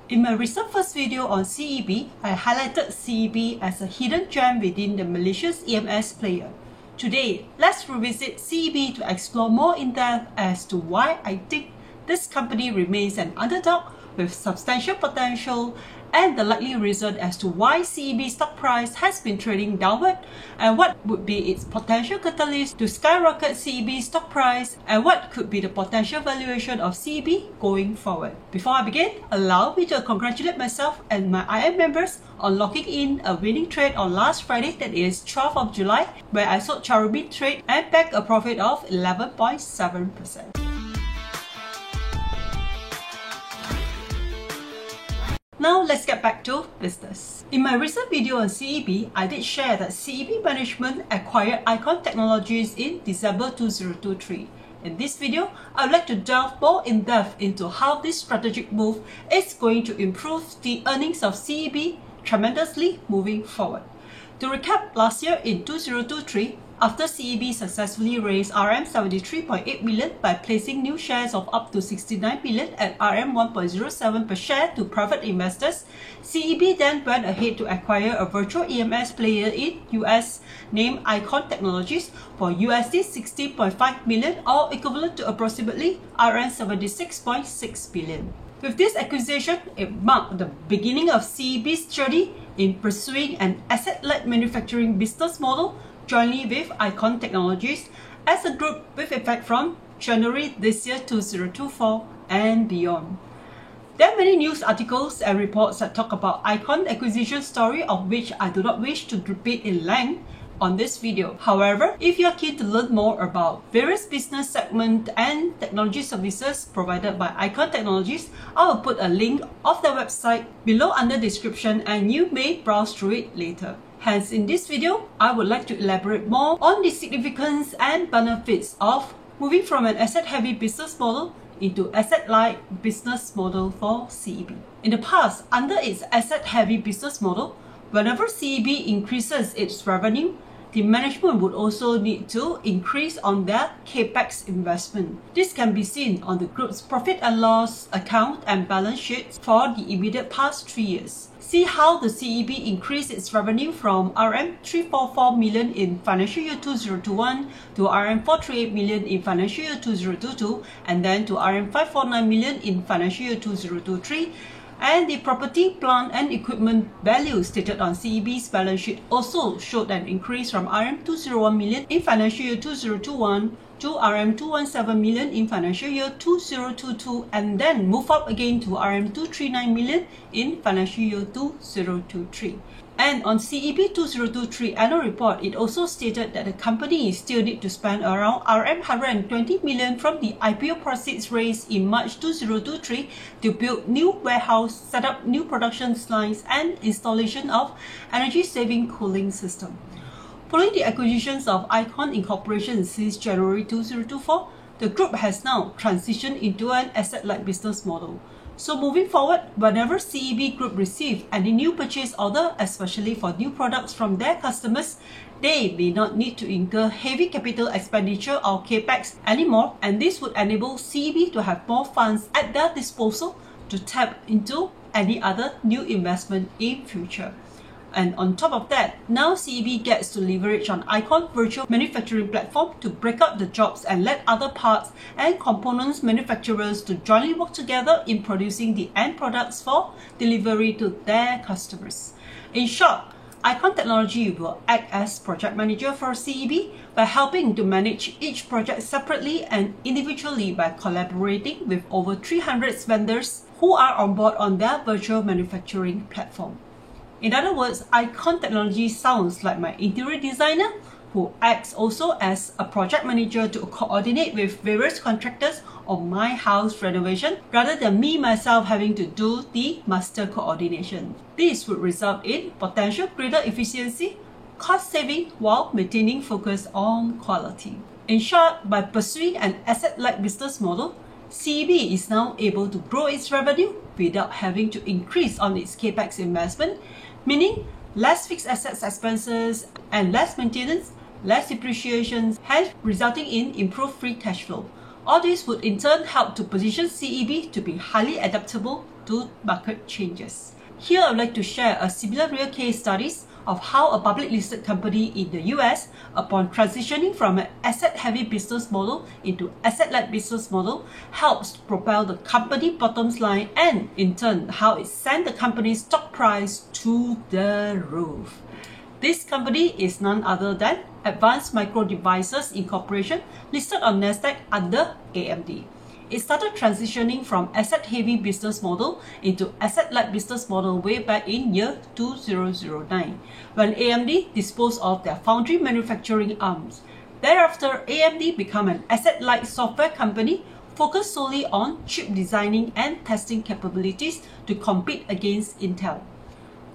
In my recent first video on CEB, I highlighted CEB as a hidden gem within the malicious EMS player. Today, let's revisit CEB to explore more in depth as to why I think this company remains an underdog with substantial potential and the likely reason as to why CEB stock price has been trading downward and what would be its potential catalyst to skyrocket CEB stock price and what could be the potential valuation of CEB going forward. Before I begin, allow me to congratulate myself and my IM members on locking in a winning trade on last Friday, that is 12th of July, where I sold Cherubim trade and bagged a profit of 11.7%. Now let's get back to business. In my recent video on CEB, I did share that CEB management acquired Icon Technologies in December 2023. In this video, I would like to delve more in depth into how this strategic move is going to improve the earnings of CEB tremendously moving forward. To recap, last year in 2023, after CEB successfully raised RM 73.8 million by placing new shares of up to 69 million at RM 1.07 per share to private investors, CEB then went ahead to acquire a virtual EMS player in US named Icon Technologies for USD 60.5 million or equivalent to approximately RM 76.6 billion. With this acquisition, it marked the beginning of CEB's journey in pursuing an asset-led manufacturing business model jointly with Icon Technologies as a group with effect from January this year 2024 and beyond. There are many news articles and reports that talk about Icon acquisition story, of which I do not wish to repeat in length on this video. However, if you are keen to learn more about various business segments and technology services provided by Icon Technologies, I will put a link of their website below under description and you may browse through it later. Hence, in this video, I would like to elaborate more on the significance and benefits of moving from an asset-heavy business model into asset-light business model for CEB. In the past, under its asset-heavy business model, whenever CEB increases its revenue, the management would also need to increase on their capex investment. This can be seen on the group's profit and loss account and balance sheets for the immediate past 3 years. See how the CEB increased its revenue from RM 344 million in financial year 2021 to RM 438 million in financial year 2022 and then to RM 549 million in financial year 2023. And the property, plant and equipment value stated on CEB's balance sheet also showed an increase from RM 201 million in financial year 2021 to RM 217 million in financial year 2022 and then move up again to RM 239 million in financial year 2023. And on CEB 2023 annual report, it also stated that the company still need to spend around RM 120 million from the IPO proceeds raised in March 2023 to build new warehouse, set up new production lines and installation of energy-saving cooling system. Following the acquisitions of Icon Incorporation since January 2024, the group has now transitioned into an asset-light business model. So moving forward, whenever CEB Group receives any new purchase order, especially for new products from their customers, they may not need to incur heavy capital expenditure or capex anymore, and this would enable CEB to have more funds at their disposal to tap into any other new investment in future. And on top of that, now CEB gets to leverage on Icon virtual manufacturing platform to break up the jobs and let other parts and components manufacturers to jointly work together in producing the end products for delivery to their customers. In short, Icon Technology will act as project manager for CEB by helping to manage each project separately and individually by collaborating with over 300 vendors who are on board on their virtual manufacturing platform. In other words, Icon Technology sounds like my interior designer who acts also as a project manager to coordinate with various contractors on my house renovation rather than me myself having to do the master coordination. This would result in potential greater efficiency, cost saving while maintaining focus on quality. In short, by pursuing an asset-light business model, CEB is now able to grow its revenue without having to increase on its capex investment, meaning less fixed assets expenses and less maintenance, less depreciation, hence resulting in improved free cash flow. All this would in turn help to position CEB to be highly adaptable to market changes. Here I would like to share a similar real case studies of how a public listed company in the US, upon transitioning from an asset-heavy business model into asset-light business model, helps propel the company bottom line and, in turn, how it sent the company's stock price to the roof. This company is none other than Advanced Micro Devices Incorporation, listed on Nasdaq under AMD. It started transitioning from asset-heavy business model into asset-light business model way back in year 2009, when AMD disposed of their foundry manufacturing arms. Thereafter, AMD became an asset-light software company focused solely on chip designing and testing capabilities to compete against Intel.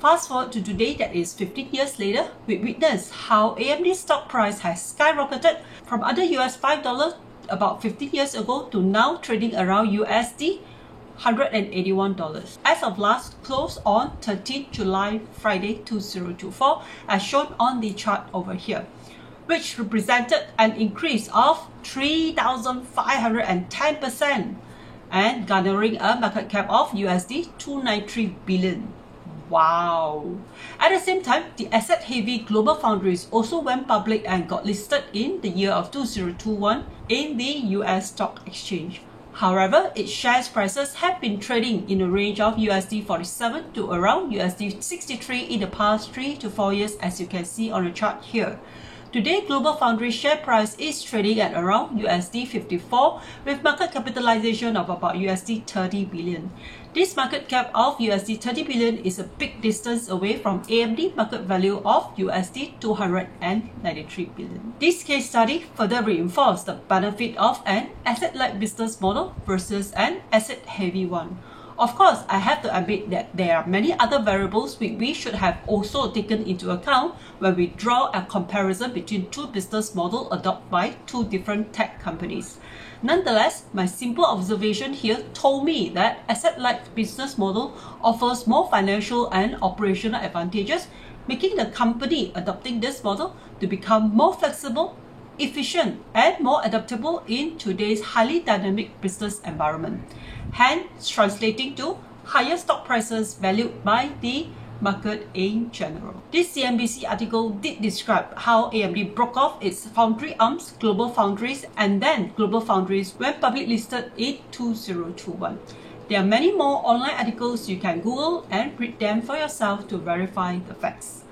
Fast forward to today, that is 15 years later, we witness how AMD's stock price has skyrocketed from under $5 about 15 years ago to now trading around USD $181 as of last close on 13 July Friday 2024, as shown on the chart over here, which represented an increase of 3,510% and garnering a market cap of USD 293 billion. Wow! At the same time, the asset-heavy GlobalFoundries also went public and got listed in the year of 2021 in the US stock exchange. However, its shares prices have been trading in a range of USD 47 to around USD 63 in the past 3 to 4 years, as you can see on the chart here. Today, GlobalFoundries share price is trading at around USD 54 with market capitalization of about USD 30 billion. This market cap of USD 30 billion is a big distance away from AMD market value of USD 293 billion. This case study further reinforced the benefit of an asset-light business model versus an asset-heavy one. Of course, I have to admit that there are many other variables which we should have also taken into account when we draw a comparison between two business models adopted by two different tech companies. Nonetheless, my simple observation here told me that asset-light business model offers more financial and operational advantages, making the company adopting this model to become more flexible, efficient, and more adaptable in today's highly dynamic business environment, hence translating to higher stock prices valued by the market in general. This CNBC article did describe how AMD broke off its foundry arms, GlobalFoundries, and then GlobalFoundries went public listed in 2021. There are many more online articles you can Google and read them for yourself to verify the facts.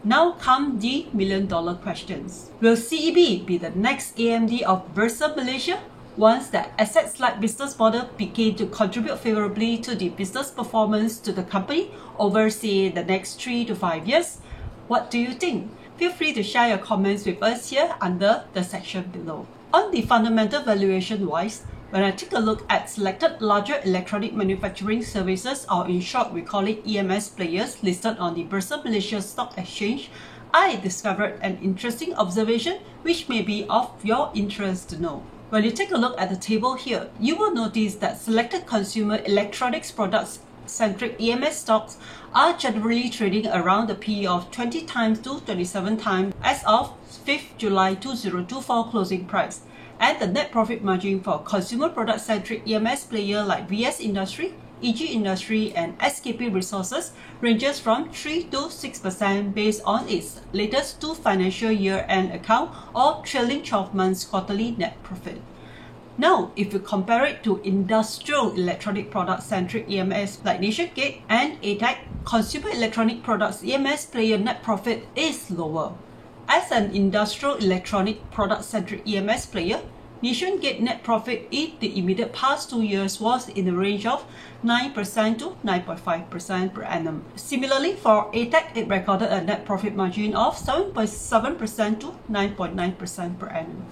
Now come the million-dollar questions. Will CEB be the next AMD of Bursa Malaysia? Once the asset-light business model began to contribute favorably to the business performance to the company over, say, the next 3 to 5 years? What do you think? Feel free to share your comments with us here under the section below. On the fundamental valuation-wise, when I take a look at selected larger electronic manufacturing services, or in short we call it EMS players listed on the Bursa Malaysia Stock Exchange, I discovered an interesting observation which may be of your interest to know. When you take a look at the table here, you will notice that selected consumer electronics products centric EMS stocks are generally trading around the PE of 20 times to 27 times as of 5th July 2024 closing price, and the net profit margin for consumer product centric EMS player like VS Industry, EG Industry, and SKP Resources ranges from 3 to 6% based on its latest 2 financial year-end account or trailing 12 months quarterly net profit. Now, if you compare it to industrial electronic product-centric EMS like NationGate and ATAC, consumer electronic products EMS player net profit is lower. As an industrial electronic product-centric EMS player, NationGate net profit in the immediate past 2 years was in the range of 9% to 9.5% per annum. Similarly, for ATAC, it recorded a net profit margin of 7.7% to 9.9% per annum.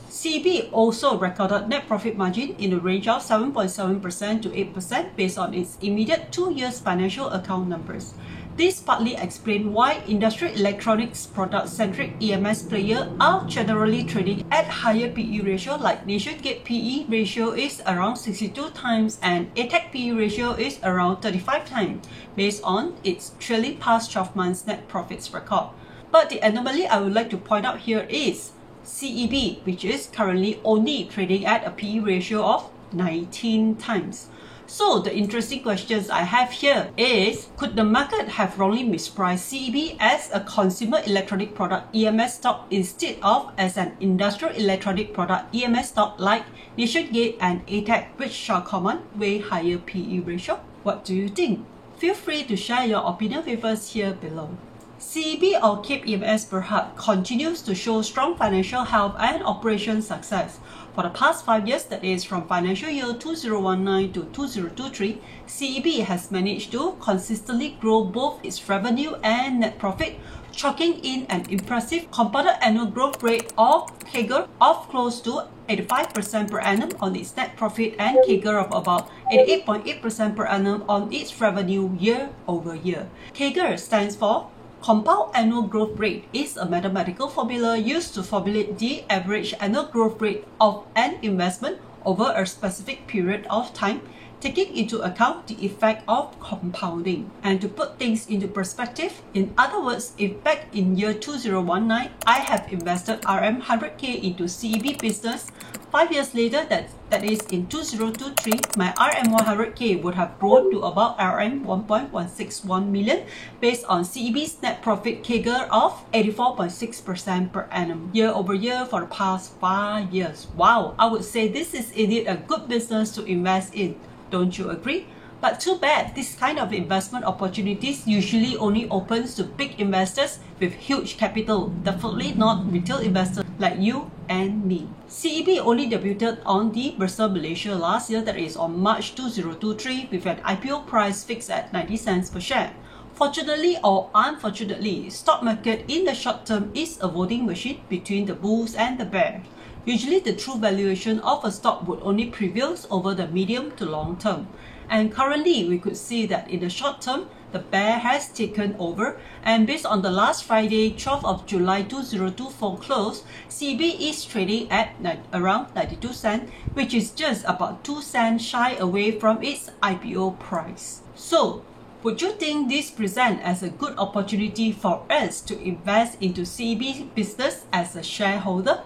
CEB also recorded net profit margin in the range of 7.7% to 8% based on its immediate 2 years financial account numbers. This partly explains why industrial electronics product-centric EMS players are generally trading at higher PE ratio, like NationGate PE ratio is around 62 times and ATAC PE ratio is around 35 times based on its trailing past 12 months net profits record. But the anomaly I would like to point out here is CEB, which is currently only trading at a PE ratio of 19 times. So the interesting questions I have here is, could the market have wrongly mispriced CEB as a consumer electronic product EMS stock instead of as an industrial electronic product EMS stock like NationGate and ATAC, which shall command way higher PE ratio? What do you think? Feel free to share your opinion with us here below. CEB or CAPE EMS Berhad continues to show strong financial health and operation success. For the past 5 years, that is from financial year 2019 to 2023, CEB has managed to consistently grow both its revenue and net profit, chalking in an impressive compounded annual growth rate of CAGR of close to 85% per annum on its net profit and CAGR of about 88.8% per annum on its revenue year over year. CAGR stands for Compound Annual Growth Rate, is a mathematical formula used to formulate the average annual growth rate of an investment over a specific period of time, taking into account the effect of compounding. And to put things into perspective, in other words, if back in year 2019, I have invested RM 100k into CEB business, 5 years later, that is in 2023, my RM 100k would have grown to about RM 1.161 million based on CEB's net profit CAGR of 84.6% per annum year over year for the past 5 years. Wow, I would say this is indeed a good business to invest in. Don't you agree? But too bad, this kind of investment opportunities usually only opens to big investors with huge capital, definitely not retail investors like you and me. CEB only debuted on the Bursa Malaysia last year, that is on March 2023, with an IPO price fixed at 90 cents per share. Fortunately or unfortunately, stock market in the short term is a voting machine between the bulls and the bears. Usually the true valuation of a stock would only prevail over the medium to long term. And currently, we could see that in the short term, the bear has taken over, and based on the last Friday, 12th of July 2024 close, CEB is trading at around 92 cents, which is just about 2 cents shy away from its IPO price. So, would you think this presents as a good opportunity for us to invest into CEB business as a shareholder?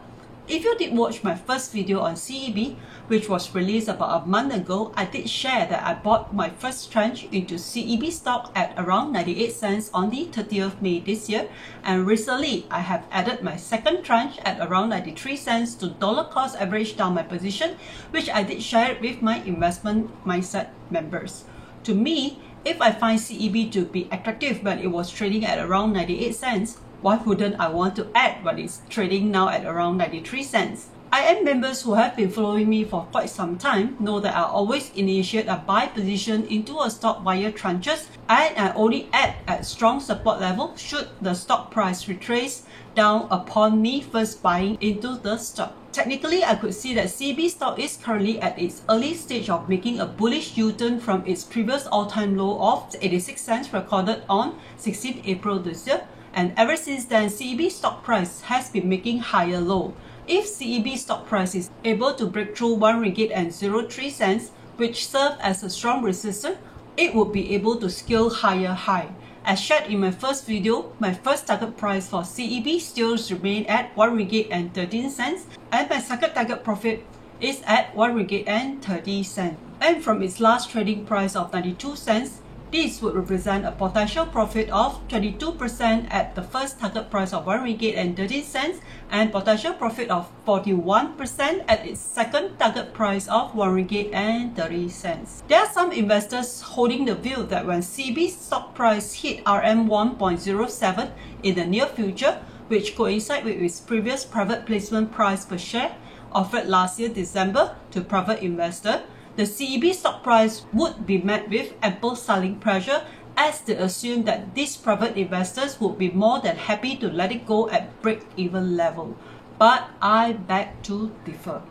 If you did watch my first video on CEB, which was released about a month ago, I did share that I bought my first tranche into CEB stock at around 98 cents on the 30th May this year, and recently I have added my second tranche at around 93 cents to dollar cost average down my position, which I did share with my investment mindset members. To me, if I find CEB to be attractive when it was trading at around 98 cents, why wouldn't I want to add when it's trading now at around 93 cents? IM members who have been following me for quite some time know that I always initiate a buy position into a stock via tranches, and I only add at strong support level should the stock price retrace down upon me first buying into the stock. Technically, I could see that CEB stock is currently at its early stage of making a bullish U-turn from its previous all-time low of 86 cents recorded on 16 April this year. And ever since then, CEB stock price has been making higher low. If CEB stock price is able to break through 1 ringgit and 03 cents, which serve as a strong resistance, it would be able to scale higher high. As shared in my first video, my first target price for CEB still remain at 1 ringgit and 13 cents, and my second target profit is at 1 ringgit and 30 cents. And from its last trading price of 92 cents, this would represent a potential profit of 22% at the first target price of 1 ringgit and 13 cents and potential profit of 41% at its second target price of 1 ringgit and 30 cents. There are some investors holding the view that when CEB stock price hit RM 1.07 in the near future, which coincide with its previous private placement price per share offered last year December to private investor, the CEB stock price would be met with ample selling pressure, as they assume that these private investors would be more than happy to let it go at break-even level. But I beg to differ.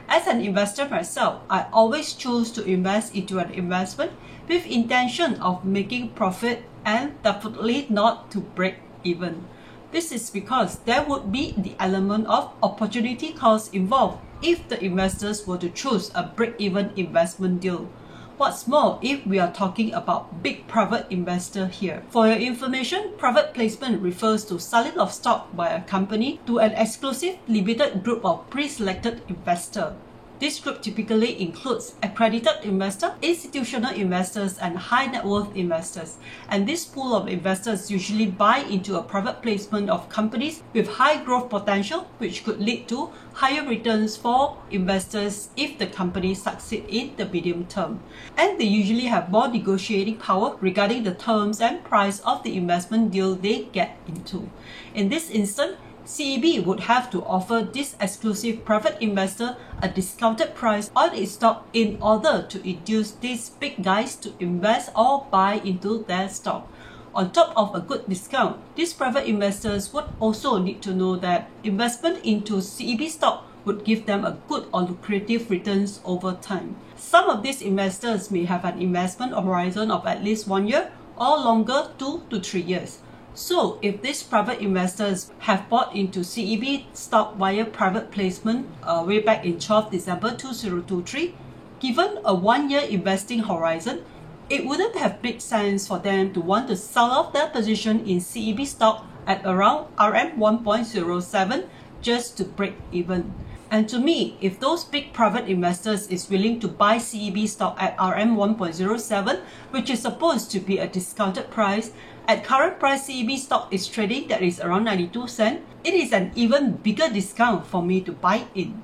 As an investor myself, I always choose to invest into an investment with intention of making profit and definitely not to break even. This is because there would be the element of opportunity cost involved if the investors were to choose a break-even investment deal. What's more, if we are talking about big private investor here. For your information, private placement refers to selling of stock by a company to an exclusive limited group of pre-selected investors. This group typically includes accredited investors, institutional investors, and high net worth investors. And this pool of investors usually buy into a private placement of companies with high growth potential, which could lead to higher returns for investors if the company succeeds in the medium term. And they usually have more negotiating power regarding the terms and price of the investment deal they get into. In this instance, CEB would have to offer this exclusive private investor a discounted price on its stock in order to induce these big guys to invest or buy into their stock. On top of a good discount, these private investors would also need to know that investment into CEB stock would give them a good or lucrative returns over time. Some of these investors may have an investment horizon of at least 1 year or longer, 2 to 3 years. So if these private investors have bought into CEB stock via private placement way back in 12 December 2023, given a 1 year investing horizon, it wouldn't have big sense for them to want to sell off their position in CEB stock at around RM 1.07 just to break even. And to me, if those big private investors is willing to buy CEB stock at RM 1.07, which is supposed to be a discounted price, at current price CEB stock is trading that is around 92 cents, it is an even bigger discount for me to buy in.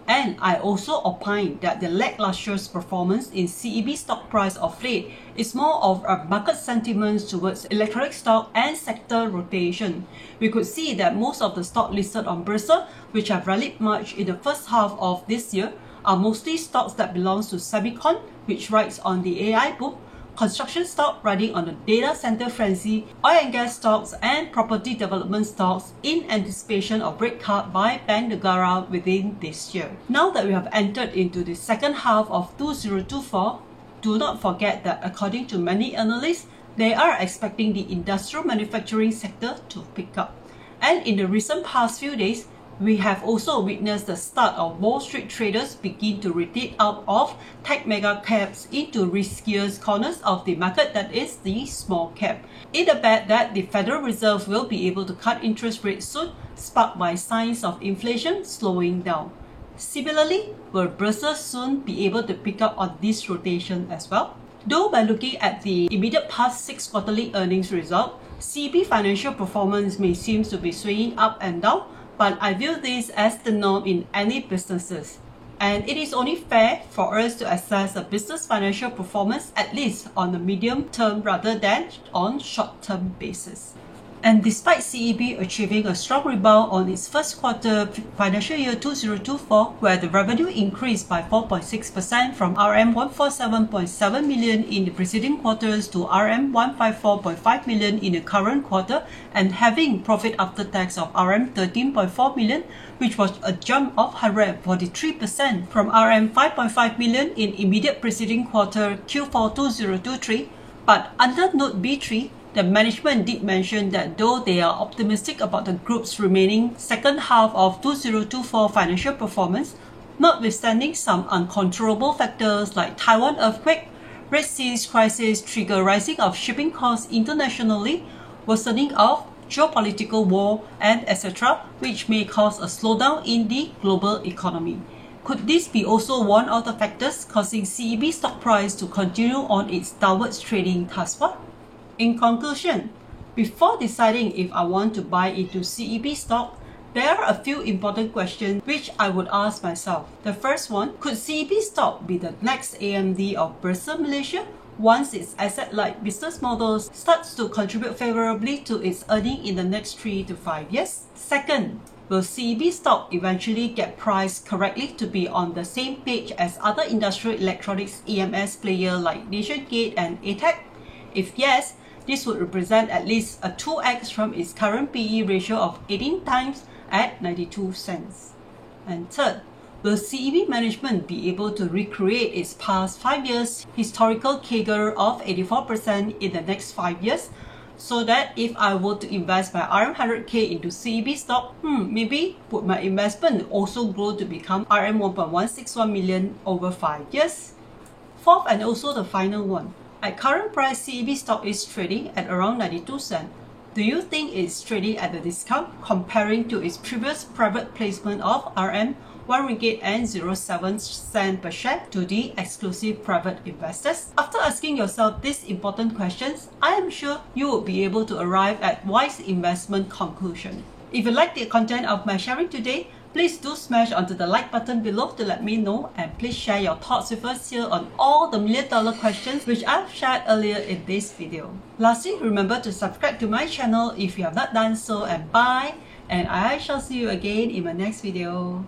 And I also opine that the lackluster performance in CEB stock price of late is more of a market sentiment towards electronic stock and sector rotation. We could see that most of the stock listed on Bursa, which have rallied much in the first half of this year, are mostly stocks that belongs to Semicon, which rides on the AI boom, construction stock riding on the data center frenzy, oil and gas stocks, and property development stocks in anticipation of rate cut by Bank Negara within this year. Now that we have entered into the second half of 2024, do not forget that according to many analysts, they are expecting the industrial manufacturing sector to pick up. And in the recent past few days, we have also witnessed the start of Wall Street traders begin to retreat out of tech mega caps into riskier corners of the market, that is the small cap, in the bet that the Federal Reserve will be able to cut interest rates soon, sparked by signs of inflation slowing down. Similarly, will Bursa soon be able to pick up on this rotation as well? Though by looking at the immediate past 6 quarterly earnings result, CEB financial performance may seem to be swinging up and down, but I view this as the norm in any businesses. And it is only fair for us to assess a business financial performance at least on a medium term rather than on short term basis. And despite CEB achieving a strong rebound on its first quarter financial year 2024, where the revenue increased by 4.6% from RM 147.7 million in the preceding quarters to RM 154.5 million in the current quarter, and having profit after tax of RM 13.4 million, which was a jump of 143% from RM 5.5 million in immediate preceding quarter Q4 2023. But under Note B3, the management did mention that though they are optimistic about the group's remaining second half of 2024 financial performance, notwithstanding some uncontrollable factors like Taiwan earthquake, Red Sea crisis trigger rising of shipping costs internationally, worsening of geopolitical war, and etc., which may cause a slowdown in the global economy. Could this be also one of the factors causing CEB stock price to continue on its downwards trading thus far? In conclusion, before deciding if I want to buy into CEB stock, there are a few important questions which I would ask myself. The first one, could CEB stock be the next AMD of Bursa Malaysia once its asset-light business model starts to contribute favorably to its earnings in the next 3 to 5 years? Second, will CEB stock eventually get priced correctly to be on the same page as other industrial electronics EMS players like NationGate and ATEC? If yes, this would represent at least a 2x from its current PE ratio of 18 times at 92 cents. And third, will CEB management be able to recreate its past 5 years historical CAGR of 84% in the next 5 years, so that if I were to invest my RM100K into CEB stock, maybe would my investment also grow to become RM 1.161 million over 5 years? Fourth, and also the final one, at current price CEB stock is trading at around 92 cents. Do you think it's trading at a discount comparing to its previous private placement of RM 1 ringgit and 07 cent per share to the exclusive private investors? After asking yourself these important questions, I am sure you will be able to arrive at wise investment conclusion. If you like the content of my sharing today, please do smash onto the like button below to let me know, and please share your thoughts with us here on all the million-dollar questions which I've shared earlier in this video. Lastly, remember to subscribe to my channel if you have not done so, and bye, and I shall see you again in my next video.